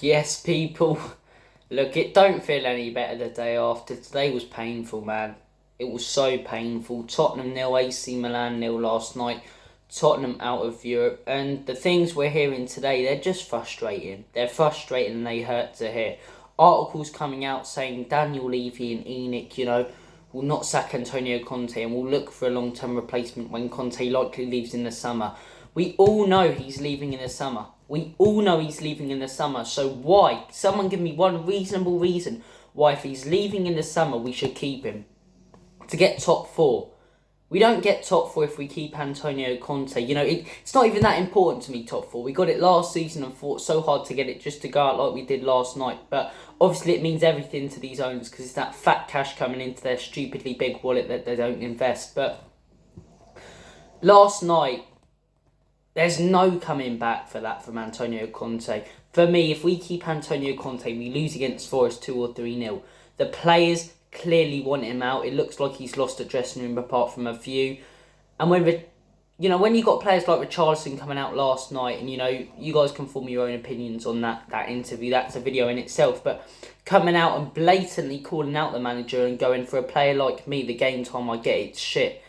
Yes, people. Look, it don't feel any better the day after. Today was painful, man. It was so painful. Tottenham nil, AC Milan nil last night. Tottenham out of Europe. And the things we're hearing today, they're just frustrating. They're frustrating and they hurt to hear. Articles coming out saying Daniel Levy and Enoch, will not sack Antonio Conte and will look for a long-term replacement when Conte likely leaves in the summer. We all know he's leaving in the summer. So why? Someone give me one reasonable reason why if he's leaving in the summer we should keep him. To get top four. We don't get top four if we keep Antonio Conte. It's not even that important to me, top four. We got it last season and fought so hard to get it just to go out like we did last night. But obviously it means everything to these owners because it's that fat cash coming into their stupidly big wallet that they don't invest. But last night, there's no coming back for that from Antonio Conte. For me, if we keep Antonio Conte, we lose against Forest 2 or 3-0. The players clearly want him out. It looks like he's lost a dressing room apart from a few. And when you got players like Richarlison coming out last night, and you guys can form your own opinions on that interview. That's a video in itself. But coming out and blatantly calling out the manager and going for a player like me, the game time I get, it's shit.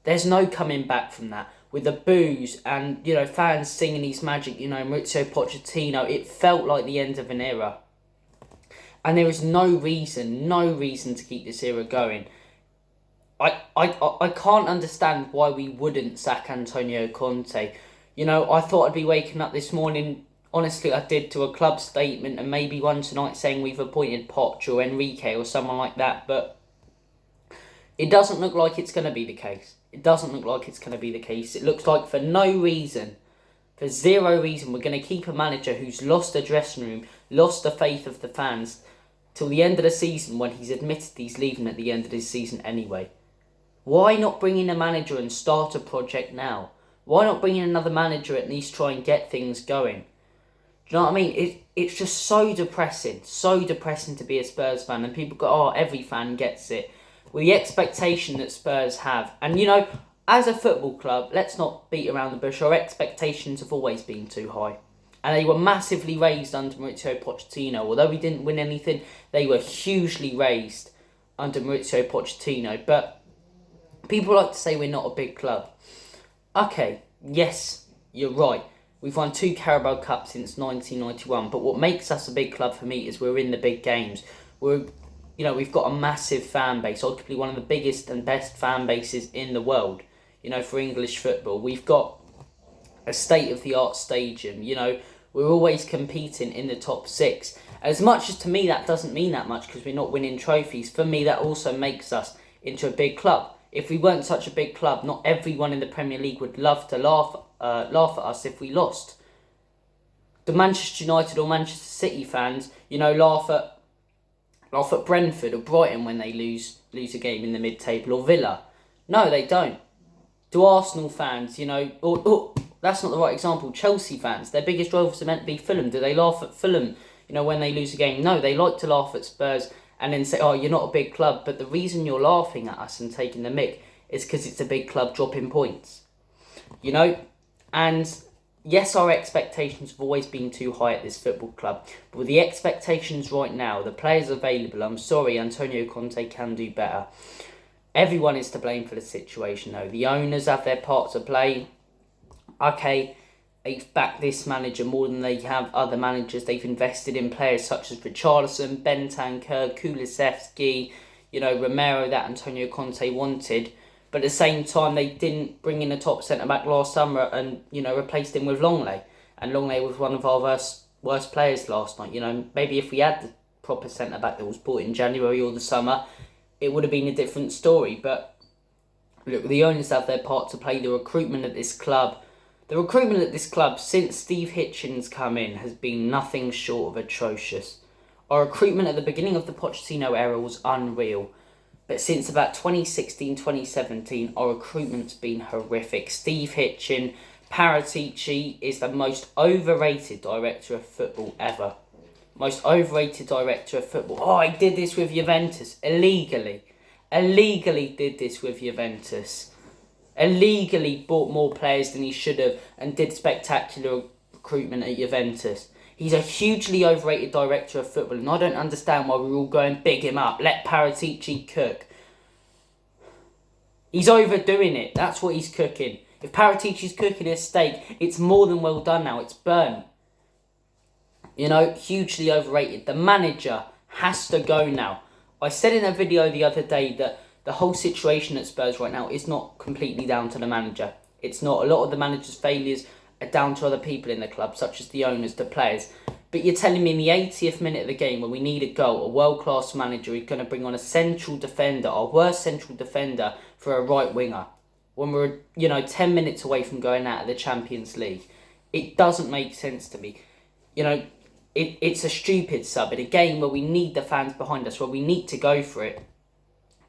There's no coming back from that. With the boos and, fans singing his magic, Maurizio Pochettino, it felt like the end of an era. And there is no reason to keep this era going. I can't understand why we wouldn't sack Antonio Conte. I thought I'd be waking up this morning, honestly I did, to a club statement and maybe one tonight saying we've appointed Poch or Enrique or someone like that, but it doesn't look like it's going to be the case. It looks like for zero reason, we're going to keep a manager who's lost the dressing room, lost the faith of the fans, till the end of the season when he's admitted he's leaving at the end of this season anyway. Why not bring in a manager and start a project now? Why not bring in another manager, at least try and get things going? Do you know what I mean? It's just so depressing to be a Spurs fan, and people go, every fan gets it. Well, the expectation that Spurs have, and as a football club, let's not beat around the bush, our expectations have always been too high. And they were massively raised under Maurizio Pochettino. Although we didn't win anything, they were hugely raised under Maurizio Pochettino. But people like to say we're not a big club. Okay, yes, you're right. We've won 2 Carabao Cups since 1991. But what makes us a big club for me is we're in the big games. We've got a massive fan base, arguably one of the biggest and best fan bases in the world, for English football. We've got a state-of-the-art stadium, we're always competing in the top 6. As much as to me that doesn't mean that much because we're not winning trophies, for me that also makes us into a big club. If we weren't such a big club, not everyone in the Premier League would love to laugh at us if we lost. The Manchester United or Manchester City fans, laugh at Brentford or Brighton when they lose a game in the mid-table, or Villa. No, they don't. Do Arsenal fans, that's not the right example. Chelsea fans, their biggest rivals are meant to be Fulham. Do they laugh at Fulham, when they lose a game? No, they like to laugh at Spurs and then say, you're not a big club. But the reason you're laughing at us and taking the mick is because it's a big club dropping points. And yes, our expectations have always been too high at this football club. But with the expectations right now, the players available, I'm sorry, Antonio Conte can do better. Everyone is to blame for the situation though. The owners have their part to play. Okay, they've backed this manager more than they have other managers. They've invested in players such as Richarlison, Bentancur, Kulusevski, Romero that Antonio Conte wanted. But at the same time, they didn't bring in a top centre-back last summer and, replaced him with Longley. And Longley was one of our worst players last night. Maybe if we had the proper centre-back that was bought in January or the summer, it would have been a different story. But, look, the owners have their part to play. The recruitment at this club since Steve Hitchens come in has been nothing short of atrocious. Our recruitment at the beginning of the Pochettino era was unreal. But since about 2016-2017, our recruitment's been horrific. Steve Hitchen, Paratici is the most overrated director of football ever. Most overrated director of football. I did this with Juventus. Illegally did this with Juventus. Illegally bought more players than he should have and did spectacular recruitment at Juventus. He's a hugely overrated director of football, and I don't understand why we're all going, big him up, let Paratici cook. He's overdoing it. That's what he's cooking. If Paratici's cooking a steak, it's more than well done now. It's burnt. You know, hugely overrated. The manager has to go now. I said in a video the other day that the whole situation at Spurs right now is not completely down to the manager. It's not. A lot of the manager's failures are down to other people in the club, such as the owners, the players. But you're telling me in the 80th minute of the game, when we need a goal, a world-class manager is going to bring on a central defender, our worst central defender, for a right winger, when we're, 10 minutes away from going out of the Champions League. It doesn't make sense to me. It's a stupid sub in a game where we need the fans behind us, where we need to go for it.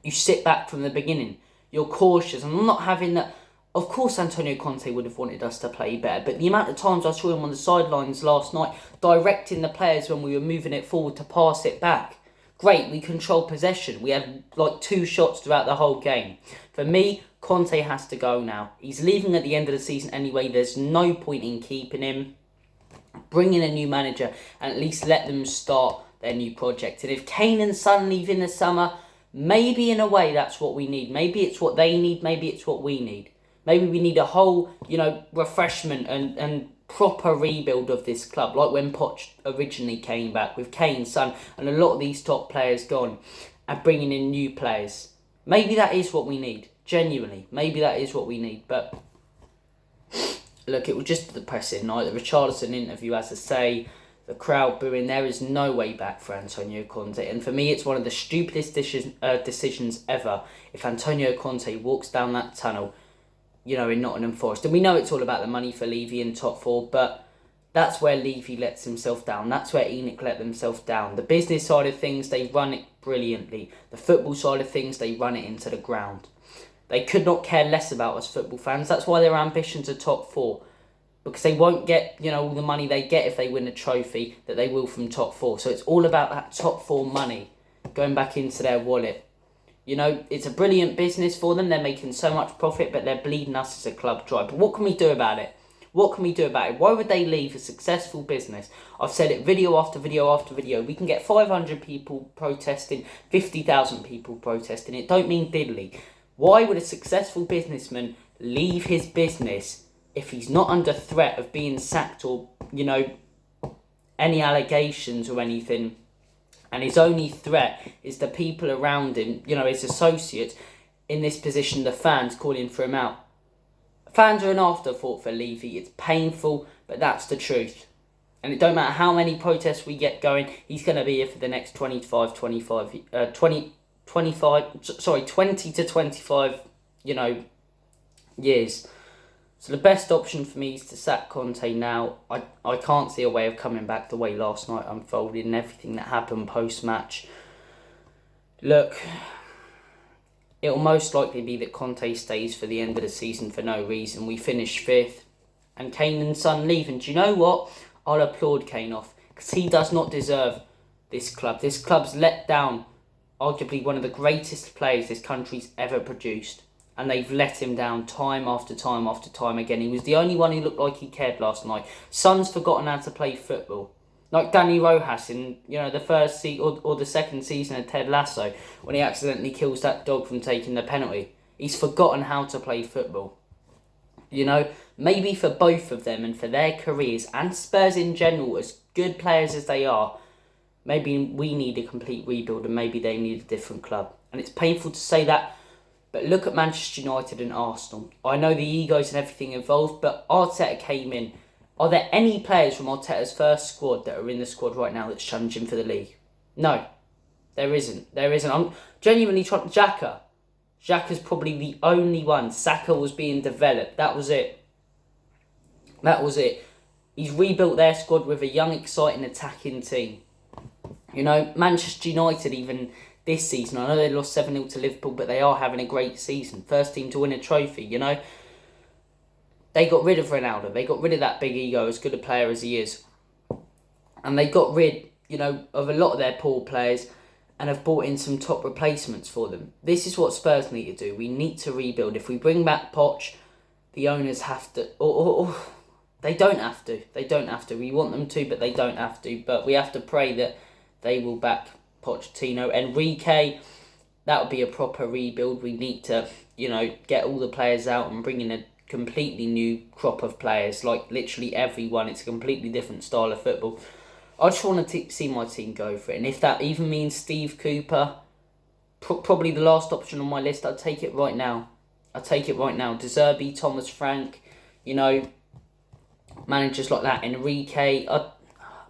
You sit back from the beginning. You're cautious. And I'm not having that. Of course, Antonio Conte would have wanted us to play better, but the amount of times I saw him on the sidelines last night directing the players when we were moving it forward to pass it back. Great, we control possession. We had 2 shots throughout the whole game. For me, Conte has to go now. He's leaving at the end of the season anyway. There's no point in keeping him. Bring in a new manager and at least let them start their new project. And if Kane and Son leave in the summer, maybe in a way that's what we need. Maybe it's what they need. Maybe it's what we need. Maybe we need a whole, refreshment and proper rebuild of this club, like when Poch originally came back with Kane, Son, and a lot of these top players gone, and bringing in new players. Maybe that is what we need, genuinely. Maybe that is what we need, but look, it was just a depressing night. The Richarlison interview, as I say, the crowd booing, there is no way back for Antonio Conte. And for me, it's one of the stupidest decisions ever if Antonio Conte walks down that tunnel, in Nottingham Forest. And we know it's all about the money for Levy in top 4, but that's where Levy lets himself down. That's where Enoch let themselves down. The business side of things, they run it brilliantly. The football side of things, they run it into the ground. They could not care less about us football fans. That's why their ambitions are top 4. Because they won't get, all the money they get if they win a trophy that they will from top 4. So it's all about that top 4 money going back into their wallet. It's a brilliant business for them. They're making so much profit, but they're bleeding us as a club dry. But what can we do about it? What can we do about it? Why would they leave a successful business? I've said it video after video after video. We can get 500 people protesting, 50,000 people protesting. It don't mean diddly. Why would a successful businessman leave his business if he's not under threat of being sacked or, any allegations or anything? And his only threat is the people around him, his associates in this position, the fans calling for him out. Fans are an afterthought for Levy. It's painful, but that's the truth. And it don't matter how many protests we get going, he's going to be here for the next 20 to 25, years. So the best option for me is to sack Conte now. I can't see a way of coming back the way last night unfolded and everything that happened post-match. Look, it'll most likely be that Conte stays for the end of the season for no reason. We finish 5th and Kane and Son leave. And do you know what? I'll applaud Kane off because he does not deserve this club. This club's let down arguably one of the greatest players this country's ever produced. And they've let him down time after time after time again. He was the only one who looked like he cared last night. Son's forgotten how to play football. Like Danny Rojas in, the first or the second season of Ted Lasso, when he accidentally kills that dog from taking the penalty. He's forgotten how to play football. Maybe for both of them and for their careers and Spurs in general, as good players as they are, maybe we need a complete rebuild and maybe they need a different club. And it's painful to say that, but look at Manchester United and Arsenal. I know the egos and everything involved, but Arteta came in. Are there any players from Arteta's first squad that are in the squad right now that's challenging for the league? No, there isn't. I'm genuinely trying. Xhaka's probably the only one. Saka was being developed. That was it. He's rebuilt their squad with a young, exciting, attacking team. Manchester United even this season, I know they lost 7-0 to Liverpool, but they are having a great season. First team to win a trophy, They got rid of Ronaldo. They got rid of that big ego, as good a player as he is. And they got rid, of a lot of their poor players and have brought in some top replacements for them. This is what Spurs need to do. We need to rebuild. If we bring back Poch, the owners have to... They don't have to. They don't have to. We want them to, but they don't have to. But we have to pray that they will back Pochettino. Enrique, that would be a proper rebuild. We need to, get all the players out and bring in a completely new crop of players. Like, literally everyone. It's a completely different style of football. I just want to see my team go for it. And if that even means Steve Cooper, probably the last option on my list, I'd take it right now. De Zerbi, Thomas Frank, managers like that. Enrique,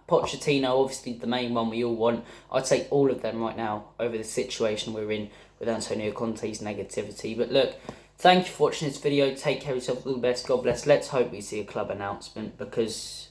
Pochettino, obviously the main one we all want. I'd take all of them right now over the situation we're in with Antonio Conte's negativity. But look, thank you for watching this video. Take care of yourself. All the best. God bless. Let's hope we see a club announcement, because